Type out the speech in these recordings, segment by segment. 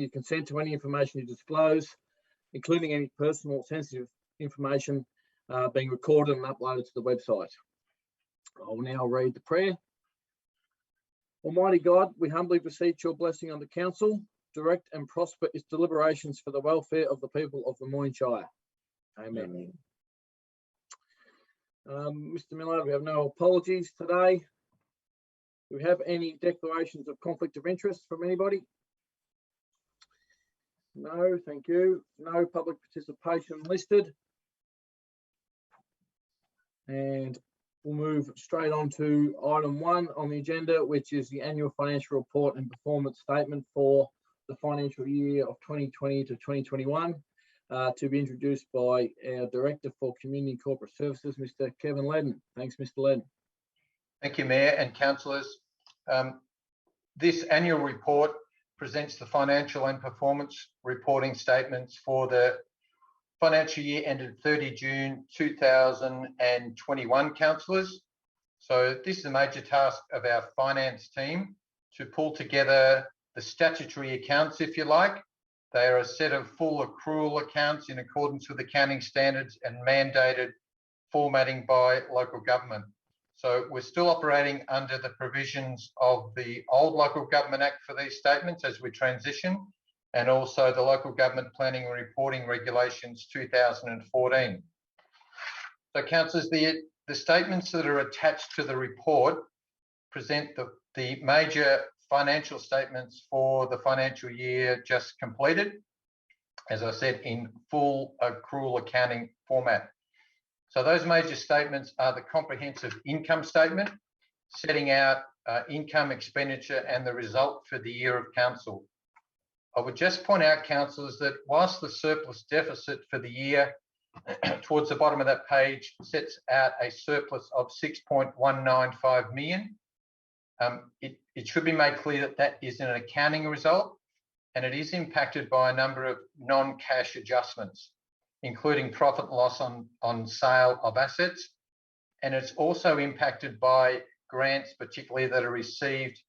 you consent to any information you disclose, including any personal or sensitive information, being recorded and uploaded to the website. I will now read the prayer. Almighty God, we humbly beseech your blessing on the council. Direct and prosper its deliberations for the welfare of the people of the Moyne Shire. Amen. Mr. Miller, we have no apologies today. Do we have any declarations of conflict of interest from anybody? No, thank you. No public participation listed. And we'll move straight on to item 1 on the agenda, which is the annual financial report and performance statement for the financial year of 2020 to 2021, to be introduced by our Director for Community and Corporate Services, Mr. Kevin Ledden. Thanks, Mr. Ledden. Thank you, Mayor and councillors. This annual report presents the financial and performance reporting statements for the financial year ended 30 June 2021, councillors. So this is a major task of our finance team to pull together the statutory accounts, if you like. They are a set of full accrual accounts in accordance with accounting standards and mandated formatting by local government. So we're still operating under the provisions of the old Local Government Act for these statements as we transition, and also the Local Government Planning and Reporting Regulations 2014. So councillors, the statements that are attached to the report present the major financial statements for the financial year just completed, as I said, in full accrual accounting format. So those major statements are the comprehensive income statement, setting out income, expenditure and the result for the year of council. I would just point out, councillors, that whilst the surplus deficit for the year towards the bottom of that page sets out a surplus of 6.195 million, it should be made clear that that is an accounting result, and it is impacted by a number of non-cash adjustments, including profit and loss on sale of assets. And it's also impacted by grants, particularly that are received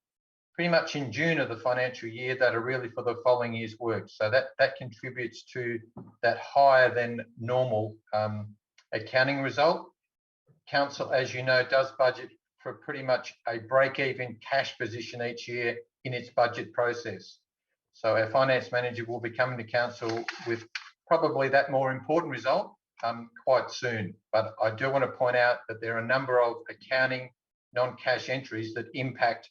pretty much in June of the financial year, that are really for the following year's work. So that contributes to that higher than normal accounting result. Council, as you know, does budget for pretty much a break-even cash position each year in its budget process. So our finance manager will be coming to council with probably that more important result quite soon. But I do want to point out that there are a number of accounting non-cash entries that impact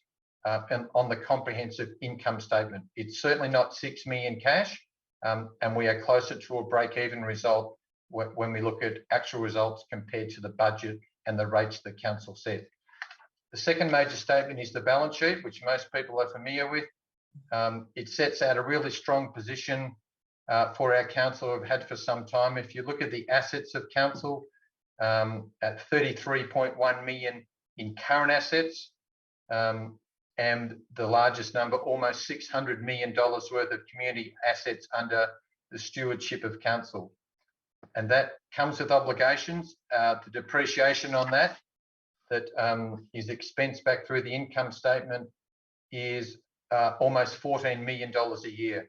on the comprehensive income statement. It's certainly not 6 million cash, and we are closer to a break-even result when we look at actual results compared to the budget and the rates that council set. The second major statement is the balance sheet, which most people are familiar with. It sets out a really strong position for our council, we've had for some time. If you look at the assets of council, at 33.1 million in current assets, and the largest number, almost $600 million worth of community assets under the stewardship of council. And that comes with obligations. The depreciation on that is expensed back through the income statement is almost $14 million a year.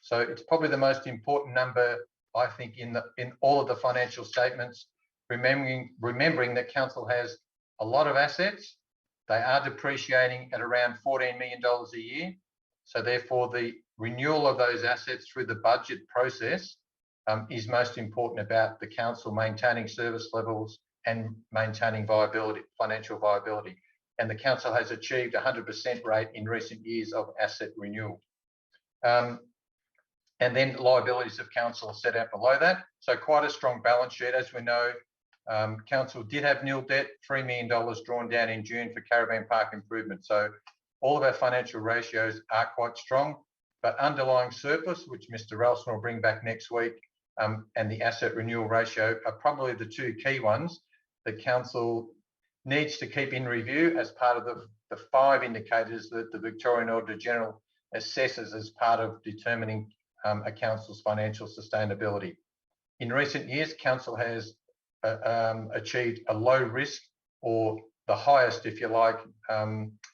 So it's probably the most important number, I think, in all of the financial statements, remembering that council has a lot of assets. They are depreciating at around $14 million a year. So therefore, the renewal of those assets through the budget process is most important about the council maintaining service levels and maintaining viability, financial viability. And the council has achieved 100% rate in recent years of asset renewal. And then liabilities of council are set out below that. So quite a strong balance sheet. As we know, council did have nil debt, $3 million drawn down in June for Caravan Park improvement. So all of our financial ratios are quite strong, but underlying surplus, which Mr. Ralston will bring back next week, and the asset renewal ratio are probably the two key ones that council needs to keep in review as part of the 5 indicators that the Victorian Auditor General assesses as part of determining a council's financial sustainability. In recent years, council has achieved a low risk, or the highest, if you like,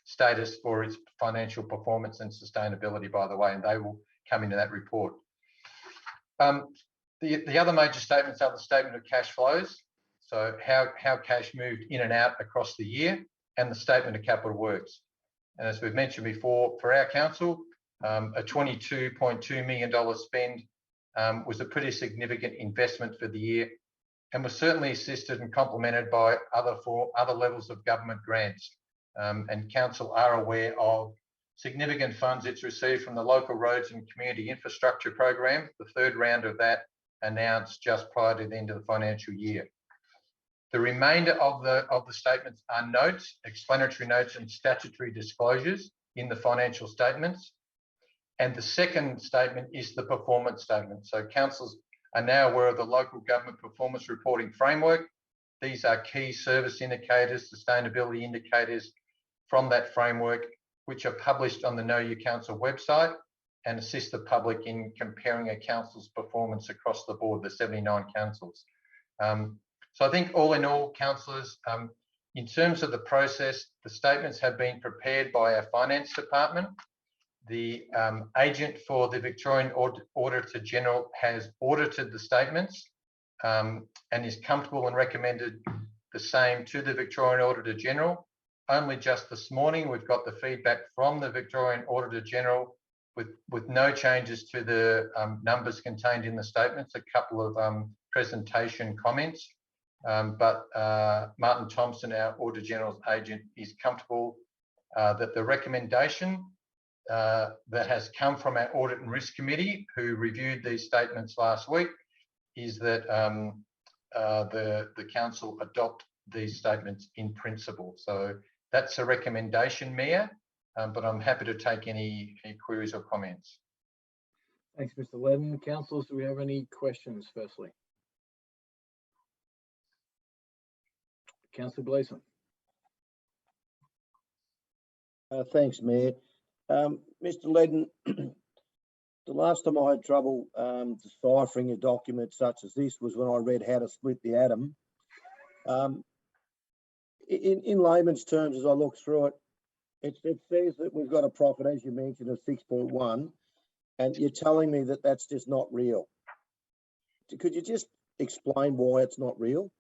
status for its financial performance and sustainability, by the way, and they will come into that report. The other major statements are the statement of cash flows, so how cash moved in and out across the year, and the statement of capital works. And as we've mentioned before, for our council, a $22.2 million spend was a pretty significant investment for the year, and was certainly assisted and complemented by other levels of government grants. And council are aware of significant funds it's received from the Local Roads and Community Infrastructure Program, the third round of that announced just prior to the end of the financial year. The remainder of the statements are notes, explanatory notes and statutory disclosures in the financial statements. And the second statement is the performance statement. So councils are now aware of the local government performance reporting framework. These are key service indicators, sustainability indicators from that framework, which are published on the Know Your Council website and assist the public in comparing a council's performance across the board, the 79 councils. So I think all in all, councillors, in terms of the process, the statements have been prepared by our finance department. The agent for the Victorian Auditor General has audited the statements and is comfortable and recommended the same to the Victorian Auditor General. Only just this morning, we've got the feedback from the Victorian Auditor General with no changes to the numbers contained in the statements, a couple of presentation comments. But Martin Thompson, our Auditor General's agent, is comfortable that the recommendation that has come from our Audit and Risk Committee, who reviewed these statements last week, is that the council adopt these statements in principle. So that's a recommendation, Mayor, but I'm happy to take any queries or comments. Thanks, Mr. Ledden. Councillors, do we have any questions firstly? Councillor Gleeson. Thanks, Mayor. Mr. Ledden, the last time I had trouble deciphering a document such as this was when I read How to Split the Atom. In layman's terms, as I look through it, it says that we've got a profit, as you mentioned, of 6.1, and you're telling me that that's just not real. Could you just explain why it's not real?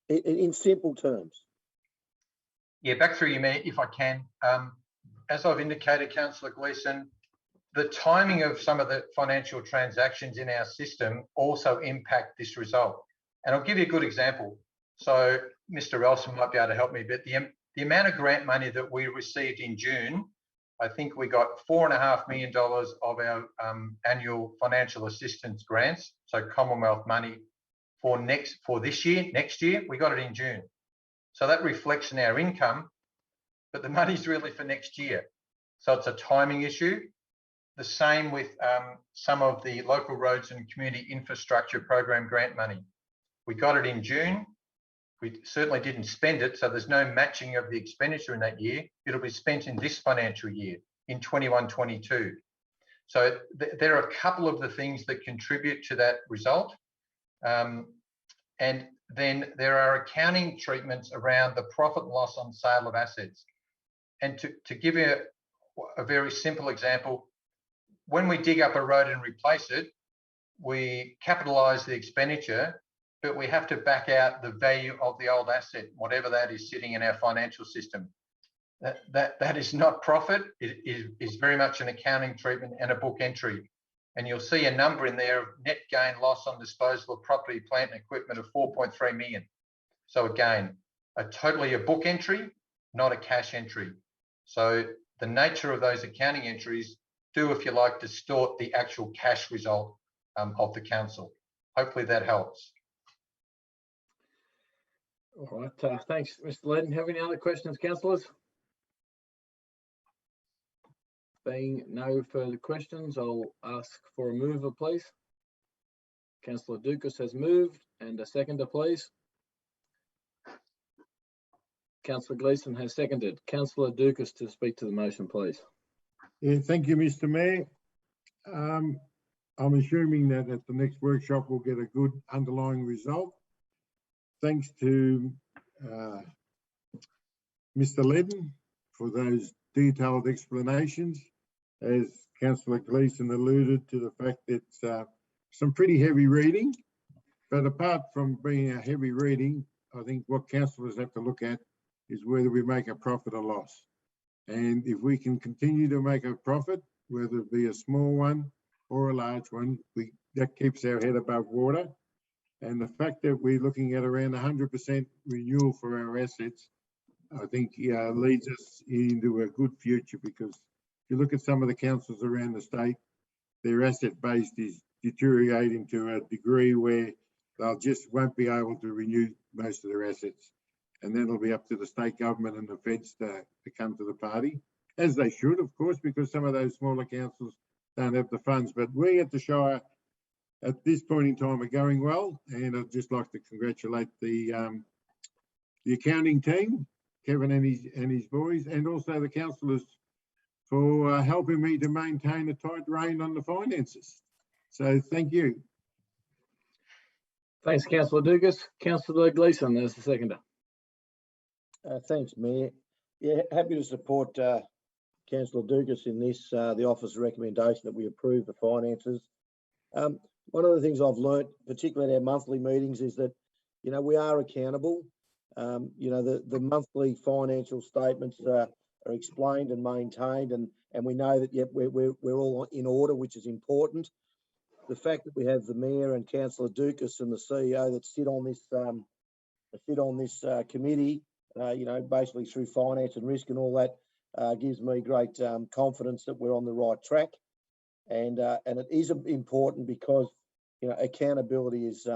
In simple terms. Yeah, back through you, Mayor, if I can. As I've indicated, Councillor Gleeson, the timing of some of the financial transactions in our system also impact this result. And I'll give you a good example. So Mr. Elson might be able to help me, but the amount of grant money that we received in June, I think we got $4.5 million of our annual financial assistance grants, so Commonwealth money for this year, next year, we got it in June. So that reflects in our income, but the money's really for next year. So it's a timing issue. The same with some of the Local Roads and Community Infrastructure Program grant money. We got it in June. We certainly didn't spend it, so there's no matching of the expenditure in that year. It'll be spent in this financial year, in 21-22. So there are a couple of the things that contribute to that result. And then there are accounting treatments around the profit and loss on sale of assets. And to give you a very simple example, when we dig up a road and replace it, we capitalise the expenditure, but we have to back out the value of the old asset, whatever that is sitting in our financial system. That is not profit. It is very much an accounting treatment and a book entry. And you'll see a number in there of net gain loss on disposal of property, plant and equipment of 4.3 million. So again, totally a book entry, not a cash entry. So the nature of those accounting entries do, if you like, distort the actual cash result of the council. Hopefully that helps. All right, thanks, Mr. Ledden. Have any other questions, councillors? Being no further questions, I'll ask for a mover, please. Councillor Doukas has moved, and a seconder, please. Councillor Gleeson has seconded. Councillor Doukas to speak to the motion, please. Yeah, thank you, Mr. Mayor. I'm assuming that at the next workshop we'll get a good underlying result. Thanks to Mr. Ledden for those detailed explanations. As Councillor Gleeson alluded to the fact that some pretty heavy reading, but apart from being a heavy reading, I think what councillors have to look at is whether we make a profit or loss. And if we can continue to make a profit, whether it be a small one or a large one, that keeps our head above water. And the fact that we're looking at around 100% renewal for our assets, I think leads us into a good future, because if you look at some of the councils around the state, their asset base is deteriorating to a degree where they'll just won't be able to renew most of their assets. And then it'll be up to the state government and the feds to come to the party, as they should, of course, because some of those smaller councils don't have the funds. But we at the Shire at this point in time are going well, and I'd just like to congratulate the accounting team, Kevin and his boys, and also the councillors for helping me to maintain a tight rein on the finances. So thank you. Thanks, Councillor Dugas. Councillor Gleeson as the seconder. Thanks, Mayor. Yeah, happy to support Councillor Dugas in this, the office recommendation that we approve the finances. One of the things I've learnt, particularly at our monthly meetings, is that, you know, we are accountable. You know, the monthly financial statements are explained and maintained, and we know that, yep, we're all in order, which is important. The fact that we have the Mayor and Councillor Dugas and the CEO that sit on this committee, you know, basically through finance and risk and all that, gives me great confidence that we're on the right track. And it is important because, you know, accountability is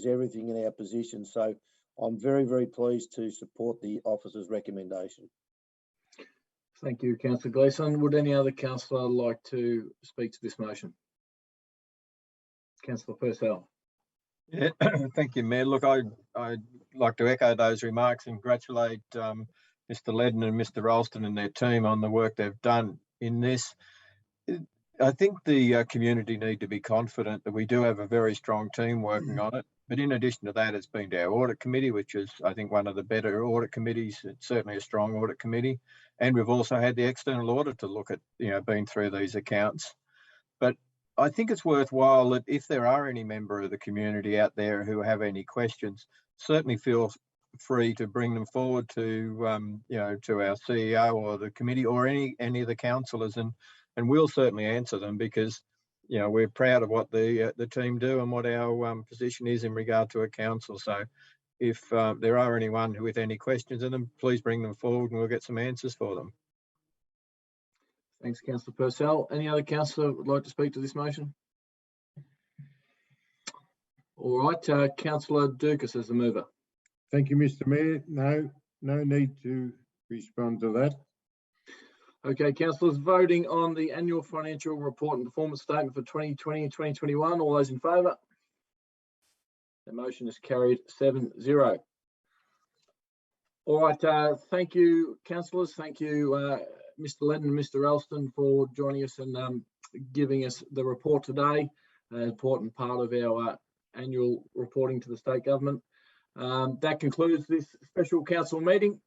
everything in our position. So I'm very, very pleased to support the officer's recommendation. Thank you, Councillor Gleeson. Would any other councillor like to speak to this motion? Councillor Purcell. Yeah, thank you, Mayor. Look, I'd like to echo those remarks and congratulate Mr. Ledden and Mr. Ralston and their team on the work they've done in this. I think the community need to be confident that we do have a very strong team working on it. But in addition to that, it's been to our audit committee, which is, I think, one of the better audit committees. It's certainly a strong audit committee. And we've also had the external auditor look at, you know, been through these accounts. But I think it's worthwhile that if there are any member of the community out there who have any questions, certainly feel free to bring them forward to, you know, to our CEO or the committee or any of the councillors, and we'll certainly answer them, because, you know, we're proud of what the team do and what our position is in regard to a council. So if there are anyone with any questions in them, please bring them forward and we'll get some answers for them. Thanks, Councillor Purcell. Any other councillor would like to speak to this motion? All right, Councillor Dugas as the mover. Thank you, Mr. Mayor. No need to respond to that. Okay, councillors, voting on the annual financial report and performance statement for 2020 and 2021. All those in favour? The motion is carried 7-0. All right, thank you, councillors. Thank you, Mr. Ledden and Mr. Ralston, for joining us and giving us the report today, an important part of our annual reporting to the state government. That concludes this special council meeting.